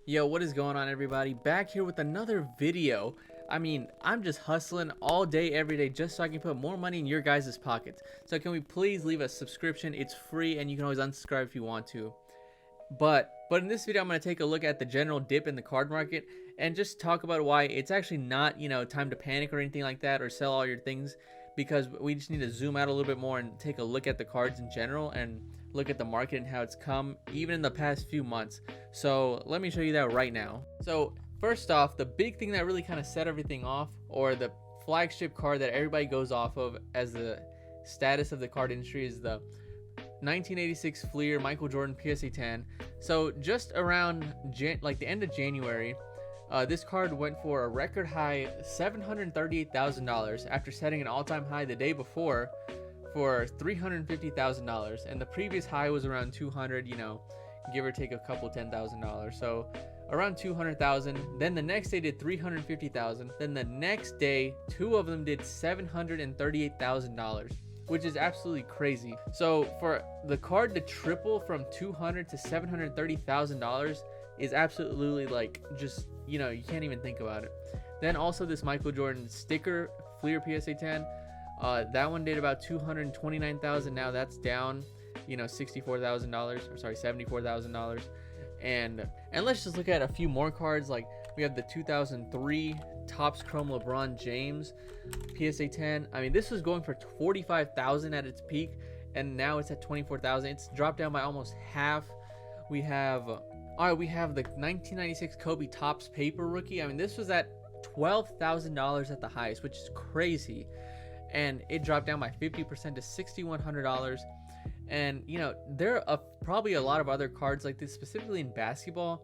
Yo, what is going on, everybody? Back here with another video. I'm just hustling all day, every day, just so I can put more money in your guys' pockets. So can we please leave a subscription? It's free, and you can always unsubscribe if you want to. But in this video, I'm going to take a look at the general dip in the card market and just talk about why it's actually not, time to panic or anything like that or sell all your things, because we just need to zoom out a little bit more and take a look at the cards in general and look at the market and how it's come even in the past few months. So let me show you that right now. So first off, the big thing that really kind of set everything off, or the flagship card that everybody goes off of as the status of the card industry, is the 1986 Fleer Michael Jordan PSA 10. So just around the end of January, this card went for a record high $738,000 after setting an all-time high the day before for $350,000, and the previous high was around 200, give or take a couple $10,000. So around 200,000. Then the next day did 350,000. Then the next day, two of them did $738,000, which is absolutely crazy. So for the card to triple from $200 to $730,000 is absolutely just, you can't even think about it. Then also this Michael Jordan sticker Fleer PSA 10, that one did about 229,000. Now that's down, $64,000, or sorry, $74,000. And let's just look at a few more cards. Like we have the 2003 Topps Chrome LeBron James PSA 10. This was going for 45,000 at its peak, and now it's at 24,000. It's dropped down by almost half. We have the 1996 Kobe Topps Paper Rookie. This was at $12,000 at the highest, which is crazy, and it dropped down by 50% to $6,100. And there are probably a lot of other cards like this, specifically in basketball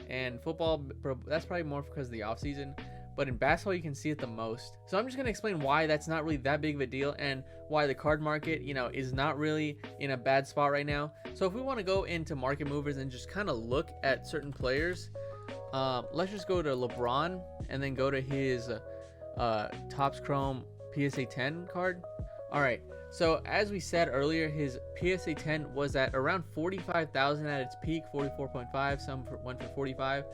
and football. That's probably more because of the off season, but in basketball you can see it the most. So I'm just going to explain why that's not really that big of a deal, and why the card market is not really in a bad spot right now. So if we want to go into market movers and just kind of look at certain players, let's just go to LeBron and then go to his Topps Chrome PSA 10 card. All right, so as we said earlier, his PSA 10 was at around 45,000 at its peak, 44.5. Some went for 45.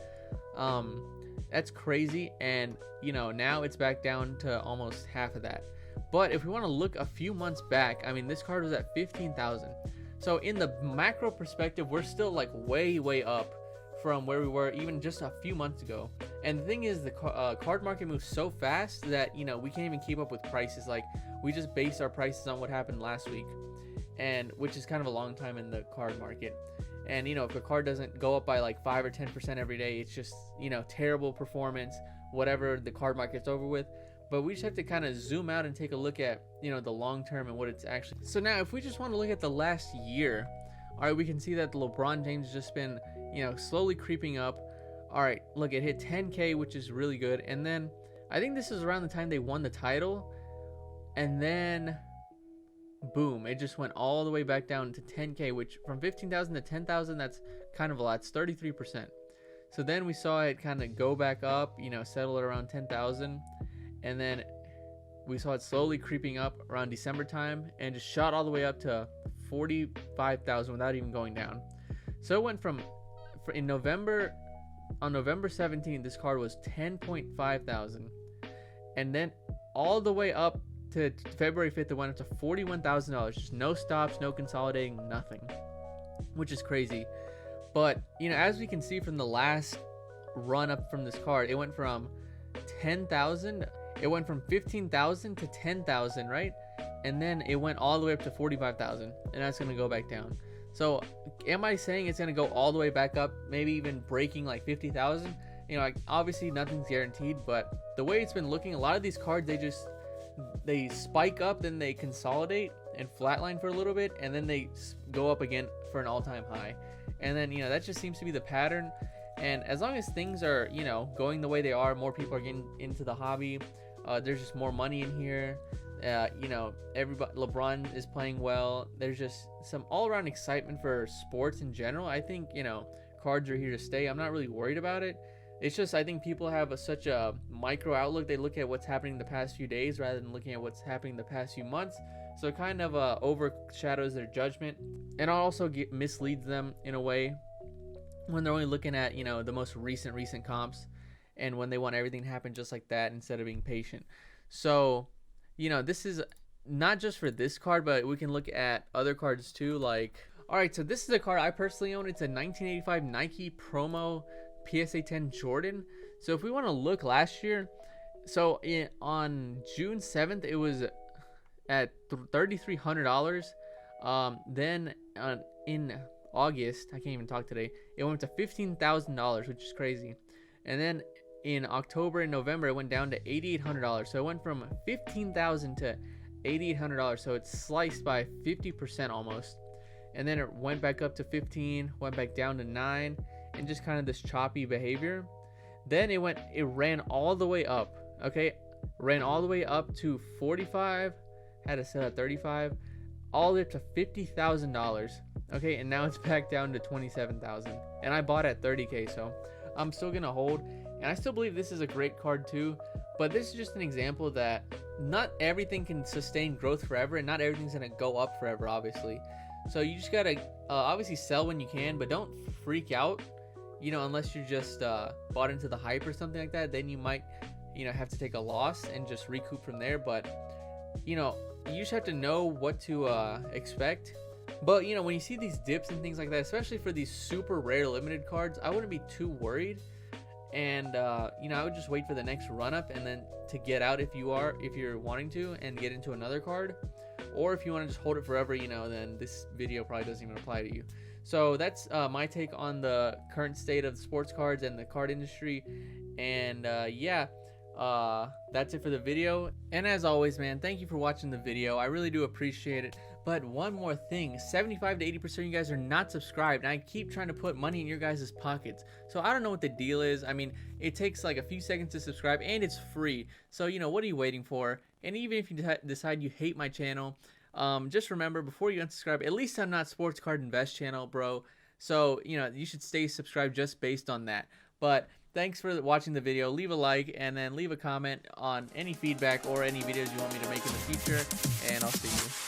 That's crazy, and now it's back down to almost half of that. But if we want to look a few months back, this card was at 15,000. So in the macro perspective, we're still way up from where we were even just a few months ago. And the thing is, the card market moves so fast that we can't even keep up with prices. We just base our prices on what happened last week, and which is kind of a long time in the card market. And if a card doesn't go up by 5 or 10% every day, it's just terrible performance, whatever the card market's over with. But we just have to kind of zoom out and take a look at the long term and what it's actually. So now if we just want to look at the last year, all right, we can see that the LeBron James has just been slowly creeping up. All right, look, it hit 10K, which is really good. And then I think this is around the time they won the title, and then boom, it just went all the way back down to 10K, which from 15,000 to 10,000, that's kind of a lot. It's 33%. So then we saw it kind of go back up, settle at around 10,000, and then we saw it slowly creeping up around December time and just shot all the way up to 45,000 without even going down. So it went from on November 17th, this card was 10.5 thousand, and then all the way up to February 5th, it went up to $41,000. Just no stops, no consolidating, nothing, which is crazy. But as we can see from the last run up from this card, it went from 10,000, it went from 15,000 to 10,000, right? And then it went all the way up to 45,000, and that's going to go back down. So am I saying it's going to go all the way back up, maybe even breaking 50,000? Obviously nothing's guaranteed, but the way it's been looking, a lot of these cards, they spike up, then they consolidate and flatline for a little bit, and then they go up again for an all-time high. And then that just seems to be the pattern. And as long as things are going the way they are, more people are getting into the hobby, there's just more money in here. Everybody, LeBron is playing well. There's just some all-around excitement for sports in general. I think cards are here to stay. I'm not really worried about it. It's just, I think people have such a micro outlook. They look at what's happening the past few days rather than looking at what's happening the past few months. So it kind of overshadows their judgment, and also misleads them in a way. when they're only looking at, you know, the most recent comps, and when they want everything to happen just like that instead of being patient. So, you know, this is not just for this card, but we can look at other cards too. Like, all right, so this is a card I personally own. It's a 1985 Nike promo PSA 10 Jordan. So if we want to look last year, so on June 7th, it was at $3,300. Then in August, I can't even talk today, it went to $15,000, which is crazy. And then in October and November, it went down to $8,800. So it went from $15,000 to $8,800. So it's sliced by 50% almost. And then it went back up to 15, went back down to 9, and just kind of this choppy behavior. Then it ran all the way up. Okay, ran all the way up to 45, had to sell at 35, all the way up to $50,000. Okay, and now it's back down to 27,000, and I bought at 30K, so I'm still gonna hold. And I still believe this is a great card too, but this is just an example that not everything can sustain growth forever, and not everything's gonna go up forever, obviously. So you just gotta obviously sell when you can, but don't freak out, you know, unless you're just bought into the hype or something like that. Then you might, you know, have to take a loss and just recoup from there. But, you know, you just have to know what to expect. But, you know, when you see these dips and things like that, especially for these super rare limited cards, I wouldn't be too worried. And you know, I would just wait for the next run up and then to get out if you're wanting to, and get into another card. Or if you want to just hold it forever, you know, then this video probably doesn't even apply to you. So that's my take on the current state of the sports cards and the card industry. And yeah, that's it for the video. And as always, man, thank you for watching the video. I really do appreciate it. But one more thing, 75 to 80% of you guys are not subscribed, and I keep trying to put money in your guys' pockets. So I don't know what the deal is. I mean, it takes like a few seconds to subscribe, and it's free. So, you know, what are you waiting for? And even if you decide you hate my channel, just remember, before you unsubscribe, at least I'm not Sports Card Invest channel, bro. So, you know, you should stay subscribed just based on that. But thanks for watching the video. Leave a like, and then leave a comment on any feedback or any videos you want me to make in the future, and I'll see you.